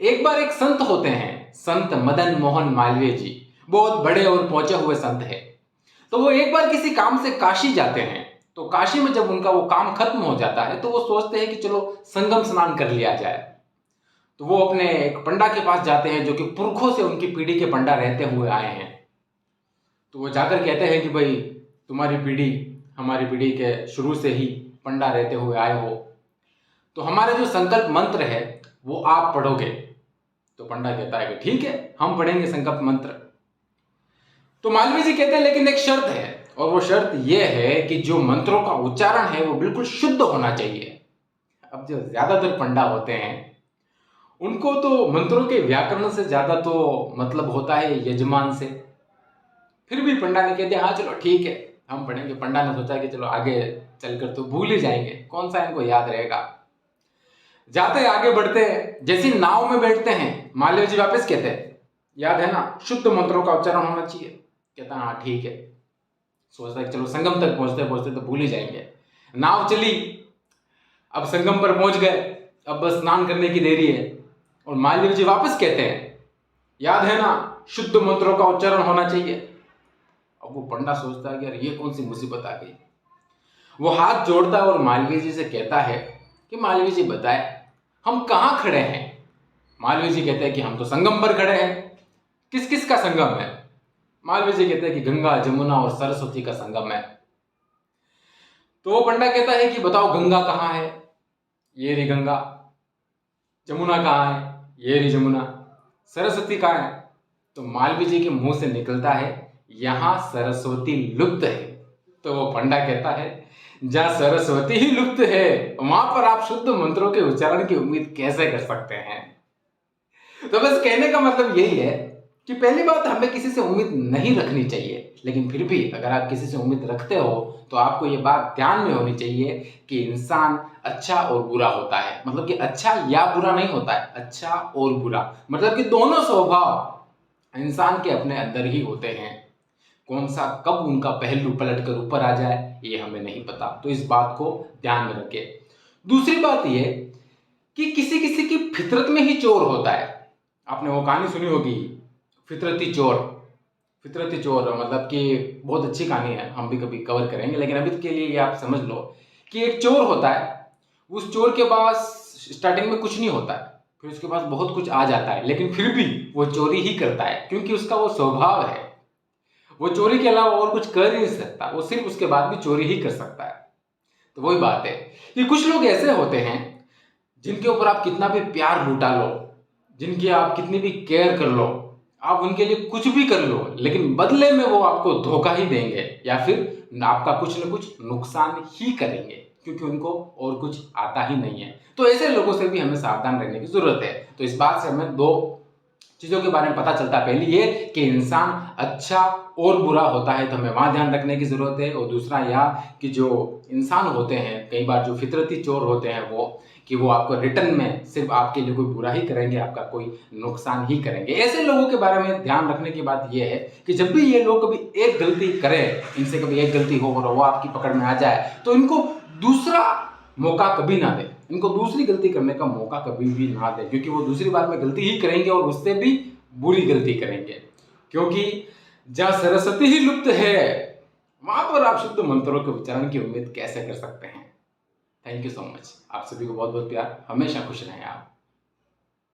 एक बार एक संत होते हैं, संत मदन मोहन मालवीय जी। बहुत बड़े और पहुंचे हुए संत हैं। तो वो एक बार किसी काम से काशी जाते हैं। तो काशी में जब उनका वो काम खत्म हो जाता है तो वो सोचते हैं कि चलो संगम स्नान कर लिया जाए। तो वो अपने एक पंडा के पास जाते हैं जो कि पुरखों से उनकी पीढ़ी के पंडा रहते हुए आए हैं। तो वो जाकर कहते हैं कि भाई तुम्हारी पीढ़ी हमारी पीढ़ी के शुरू से ही पंडा रहते हुए आए हो, तो हमारे जो संकल्प मंत्र है वो आप पढ़ोगे। तो पंडा कहता है कि ठीक है, हम पढ़ेंगे संकल्प मंत्र। तो मालवीय जी कहते हैं लेकिन एक शर्त है, और वो शर्त ये है कि जो मंत्रों का उच्चारण है वो बिल्कुल शुद्ध होना चाहिए। अब जो ज्यादातर पंडा होते हैं उनको तो मंत्रों के व्याकरण से ज्यादा तो मतलब होता है यजमान से। फिर भी पंडा ने कह दिया हाँ चलो ठीक है हम पढ़ेंगे। पंडा ने सोचा कि चलो आगे चलकर तो भूल ही जाएंगे, कौन सा इनको याद रहेगा। जाते आगे बढ़ते हैं, जैसे नाव में बैठते हैं मालवीय जी वापस कहते हैं याद है ना शुद्ध मंत्रों का उच्चारण होना चाहिए। कहता हाँ ठीक है। सोचता है कि चलो संगम तक पहुंचते पहुंचते तो भूल ही जाएंगे। नाव चली, अब संगम पर पहुंच गए, अब बस स्नान करने की देरी है। और मालवीय जी वापस कहते हैं याद है ना शुद्ध मंत्रों का उच्चारण होना चाहिए। अब वो पंडा सोचता है कि यार ये कौन सी मुसीबत आ गई। वो हाथ जोड़ता है और मालवीय जी से कहता है कि मालवीय जी बताए हम कहाँ खड़े हैं। मालवीय जी कहते हैं कि हम तो संगम पर खड़े हैं। किस किस का संगम है। मालवीय जी कहते हैं कि गंगा जमुना और सरस्वती का संगम है। तो वो पंडा कहता है कि बताओ गंगा कहाँ है। ये रही गंगा। जमुना कहाँ है। ये रही जमुना। सरस्वती कहाँ है। तो मालवीय जी के मुंह से निकलता है यहां सरस्वती लुप्त है। तो वो पंडा कहता है जहां सरस्वती ही लुप्त है वहां पर आप शुद्ध मंत्रों के उच्चारण की उम्मीद कैसे कर सकते हैं। तो बस कहने का मतलब यही है कि पहली बात हमें किसी से उम्मीद नहीं रखनी चाहिए, लेकिन फिर भी अगर आप किसी से उम्मीद रखते हो तो आपको ये बात ध्यान में होनी चाहिए कि इंसान अच्छा और बुरा होता है। मतलब कि अच्छा या बुरा नहीं होता है, अच्छा और बुरा, मतलब कि दोनों स्वभाव इंसान के अपने अंदर ही होते हैं। कौन सा कब उनका पहलू पलट कर ऊपर आ जाए ये हमें नहीं पता, तो इस बात को ध्यान में रखें। दूसरी बात ये कि किसी किसी की फितरत में ही चोर होता है। आपने वो कहानी सुनी होगी फितरती चोर। फितरती चोर मतलब कि बहुत अच्छी कहानी है, हम भी कभी कवर करेंगे, लेकिन अभी के लिए ये आप समझ लो कि एक चोर होता है। उस चोर के पास स्टार्टिंग में कुछ नहीं होता है, फिर उसके पास बहुत कुछ आ जाता है, लेकिन फिर भी वो चोरी ही करता है क्योंकि उसका वो स्वभाव है। वो चोरी के अलावा और कुछ कर ही नहीं सकता, वो सिर्फ उसके बाद भी चोरी ही कर सकता है। तो वही बात है कि कुछ लोग ऐसे होते हैं जिनके ऊपर आप कितना भी प्यार लुटा लो, जिनकी आप कितनी भी केयर कर लो, आप उनके लिए कुछ भी कर लो, लेकिन बदले में वो आपको धोखा ही देंगे या फिर आपका कुछ न कुछ नुकसान ही करेंगे क्योंकि उनको और कुछ आता ही नहीं है। तो ऐसे लोगों से भी हमें सावधान रहने की जरूरत है। तो इस बात से हमें दो चीजों के बारे में पता चलता है। पहली ये कि इंसान अच्छा और बुरा होता है तो हमें वहां ध्यान रखने की जरूरत है। और दूसरा यह कि जो इंसान होते हैं कई बार जो फितरती चोर होते हैं वो आपको रिटर्न में सिर्फ आपके लिए कोई बुरा ही करेंगे, आपका कोई नुकसान ही करेंगे। ऐसे लोगों के बारे में ध्यान रखने की बात यह है कि जब भी ये लोग कभी एक गलती करें, इनसे कभी एक गलती हो और वो आपकी पकड़ में आ जाए तो इनको दूसरा मौका कभी ना दे, इनको दूसरी गलती करने का मौका कभी भी ना दे, क्योंकि वो दूसरी बार में गलती ही करेंगे और उससे भी बुरी गलती करेंगे। क्योंकि जहां सरस्वती ही लुप्त है वहां पर आप शुद्ध मंत्रों के उच्चारण की उम्मीद कैसे कर सकते हैं। Thank you so much. आप सभी को बहुत बहुत प्यार। हमेशा खुश रहें आप।